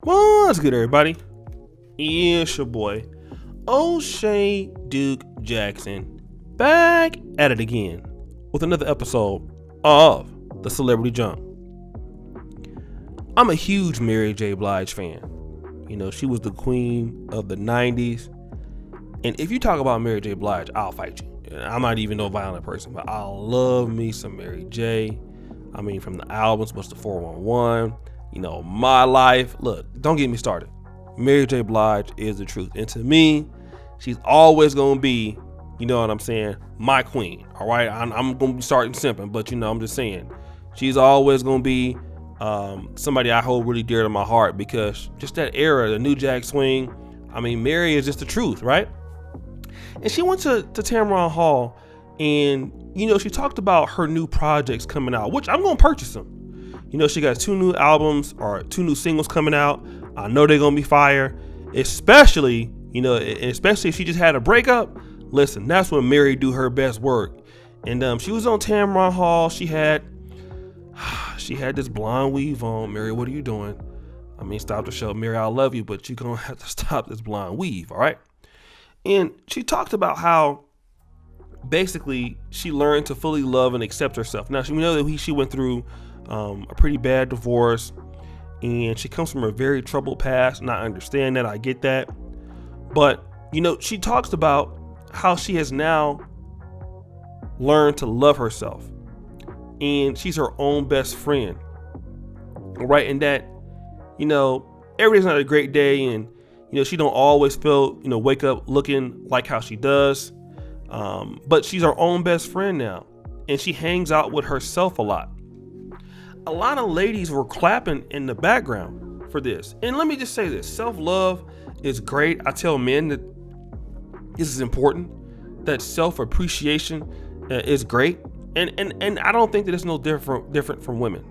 What's good, everybody? It's your boy, O'Shea Duke Jackson, back at it again with another episode of The Celebrity Jump. I'm a huge Mary J. Blige fan. You know, she was the queen of the 90s. And if you talk about Mary J. Blige, I'll fight you. I'm not even no violent person, but I love me some Mary J. I mean, from the albums, what's the 411? You know, My Life. Look, don't get me started. Mary J. Blige is the truth. And to me, she's always going to be, you know what I'm saying, my queen. All right. I'm going to be starting simping, but, you know, I'm just saying she's always going to be somebody I hold really dear to my heart because just that era, the New Jack Swing. I mean, Mary is just the truth, right? And she went to Tamron Hall and, you know, she talked about her new projects coming out, which I'm going to purchase them. You know, she got 2 new albums or 2 new singles coming out. I know they're going to be fire, especially, you know, especially if she just had a breakup. Listen, that's when Mary do her best work. And she was on Tamron Hall. She had this blonde weave on. Mary, what are you doing? I mean, stop the show. Mary, I love you, but you're going to have to stop this blonde weave, all right? And she talked about how basically she learned to fully love and accept herself. Now, we know that she went through a pretty bad divorce, and she comes from a very troubled past, and I understand that. I get that. But, you know, she talks about how she has now learned to love herself, and she's her own best friend, right? And that, you know, every day's not a great day, and, you know, she don't always feel, you know, wake up looking like how she does, but she's her own best friend now, and she hangs out with herself a lot. A lot of ladies were clapping in the background for this. And let me just say this, self-love is great. I tell men that this is important, that self-appreciation is great. And I don't think that it's no different from women.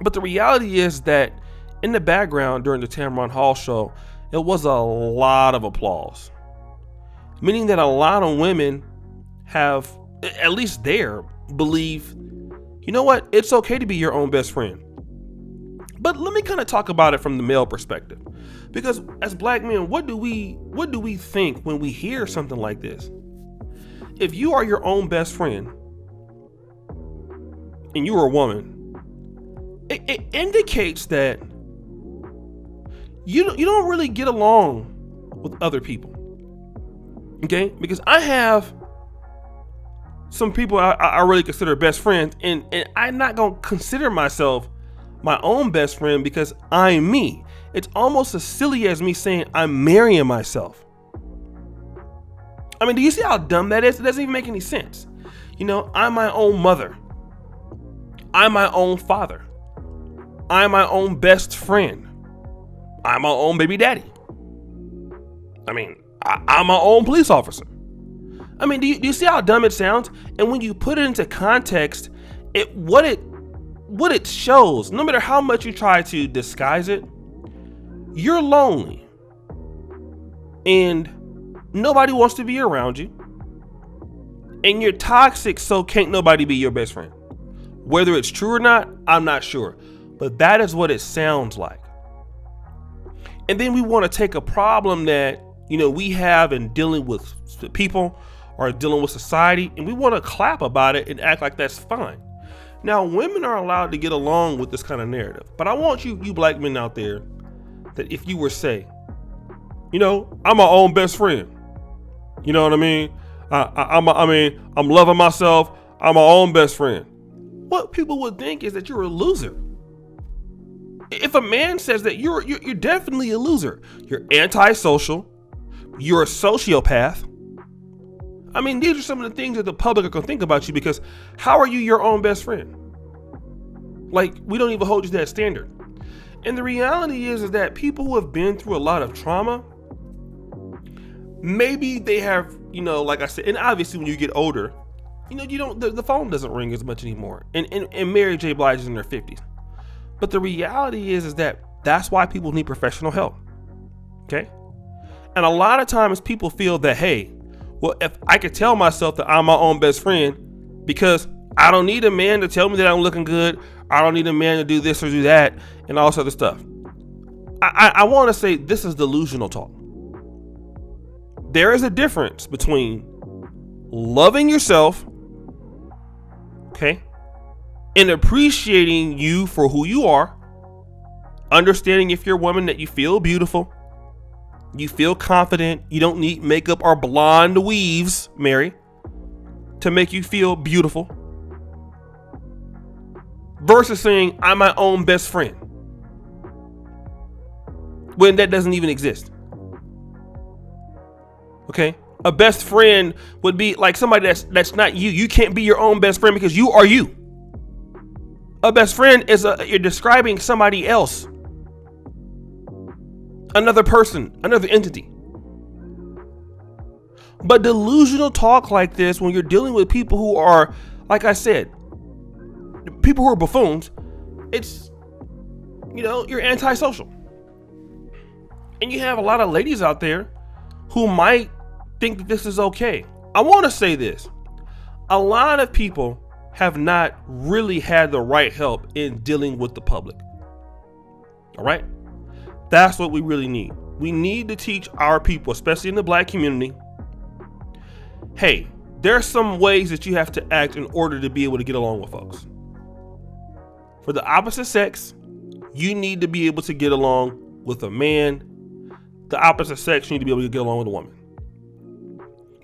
But the reality is that in the background during the Tamron Hall show, it was a lot of applause. Meaning that a lot of women have, at least there, believe, you know what? It's okay to be your own best friend. But let me kind of talk about it from the male perspective, because as black men, what do we think when we hear something like this? If you are your own best friend and you are a woman, it indicates that you don't really get along with other people. Okay? Because I have some people I really consider best friends, and I'm not going to consider myself my own best friend because I'm me. It's almost as silly as me saying I'm marrying myself. I mean, do you see how dumb that is? It doesn't even make any sense. You know, I'm my own mother. I'm my own father. I'm my own best friend. I'm my own baby daddy. I mean, I'm my own police officer. I mean, do you see how dumb it sounds? And when you put it into context, what it shows, no matter how much you try to disguise it, you're lonely. And nobody wants to be around you. And you're toxic, so can't nobody be your best friend. Whether it's true or not, I'm not sure. But that is what it sounds like. And then we want to take a problem that, you know, we have in dealing with people or dealing with society, and we want to clap about it and act like that's fine. Now, women are allowed to get along with this kind of narrative, but I want you black men out there, that if you were say, you know, I'm my own best friend, you know what I mean? I'm loving myself. I'm my own best friend. What people would think is that you're a loser. If a man says that, you're definitely a loser. You're antisocial. You're a sociopath. I mean, these are some of the things that the public are going to think about you, because how are you your own best friend? Like, we don't even hold you to that standard. And the reality is that people who have been through a lot of trauma, maybe they have, you know, like I said, and obviously when you get older, you know, the phone doesn't ring as much anymore. And Mary J. Blige is in her 50s. But the reality is that that's why people need professional help. Okay? And a lot of times people feel that, hey, well, if I could tell myself that I'm my own best friend, because I don't need a man to tell me that I'm looking good. I don't need a man to do this or do that and all this other stuff. I want to say this is delusional talk. There is a difference between loving yourself, okay, and appreciating you for who you are, understanding if you're a woman that you feel beautiful, you feel confident, you don't need makeup or blonde weaves, Mary, to make you feel beautiful, versus saying, I'm my own best friend, when that doesn't even exist. Okay? A best friend would be like somebody that's not you. You can't be your own best friend because you are you. A best friend is you're describing somebody else. Another person, another entity. But delusional talk like this, when you're dealing with people who are, like I said, people who are buffoons, it's, you're antisocial. And you have a lot of ladies out there who might think that this is okay. I want to say this. A lot of people have not really had the right help in dealing with the public. All right? That's what we really need. We need to teach our people, especially in the black community, hey, there are some ways that you have to act in order to be able to get along with folks. For the opposite sex, you need to be able to get along with a man. The opposite sex, you need to be able to get along with a woman.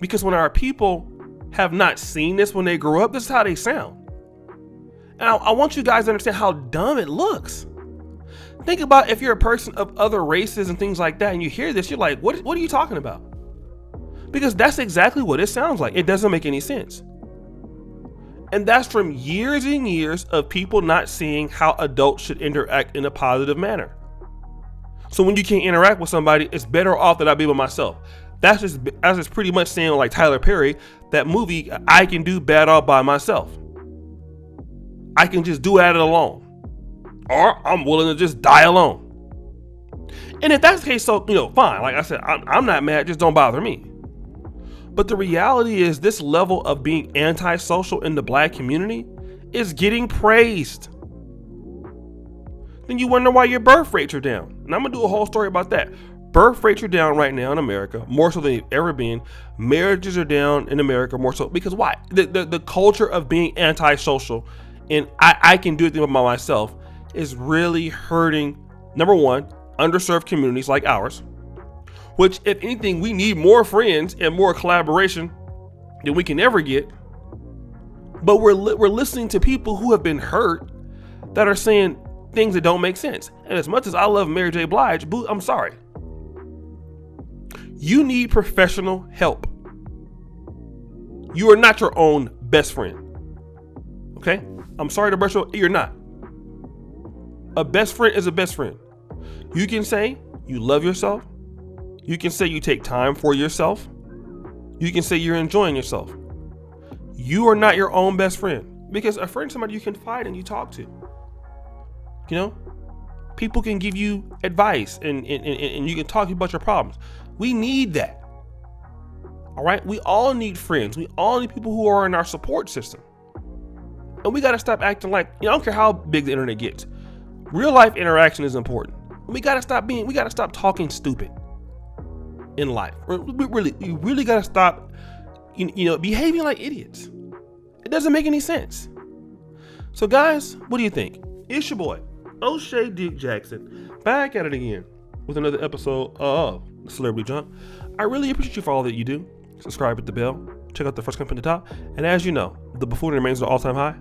Because when our people have not seen this when they grow up, this is how they sound. And I want you guys to understand how dumb it looks. Think about if you're a person of other races and things like that, and you hear this, you're like, what are you talking about? Because that's exactly what it sounds like. It doesn't make any sense. And that's from years and years of people not seeing how adults should interact in a positive manner. So when you can't interact with somebody, it's better off that I be with myself. That's just pretty much saying, like Tyler Perry, that movie, I can do bad all by myself. I can just do at it alone. Or I'm willing to just die alone. And if that's the case, so, fine. Like I said, I'm not mad, just don't bother me. But the reality is this level of being antisocial in the black community is getting praised. Then you wonder why your birth rates are down. And I'm going to do a whole story about that. Birth rates are down right now in America, more so than they've ever been. Marriages are down in America more so. Because why? The culture of being antisocial and I can do it by myself is really hurting, number one, underserved communities like ours. Which, if anything, we need more friends and more collaboration than we can ever get. But we're listening to people who have been hurt that are saying things that don't make sense. And as much as I love Mary J. Blige, I'm sorry. You need professional help. You are not your own best friend. Okay? I'm sorry to brush over. You're not. A best friend is a best friend. You can say you love yourself. You can say you take time for yourself. You can say you're enjoying yourself. You are not your own best friend, because a friend is somebody you confide and you talk to. People can give you advice and you can talk about your problems. We need that. All right. We all need friends. We all need people who are in our support system. And we got to stop acting like, I don't care how big the internet gets. Real life interaction is important. We got to stop talking stupid in life. We really got to stop, behaving like idiots. It doesn't make any sense. So guys, what do you think? It's your boy, O'Shea Dick Jackson, back at it again with another episode of The Celebrity Junk. I really appreciate you for all that you do. Subscribe, hit the bell, check out the first comment at the top. And as you know, the buffoonery remains at an all-time high.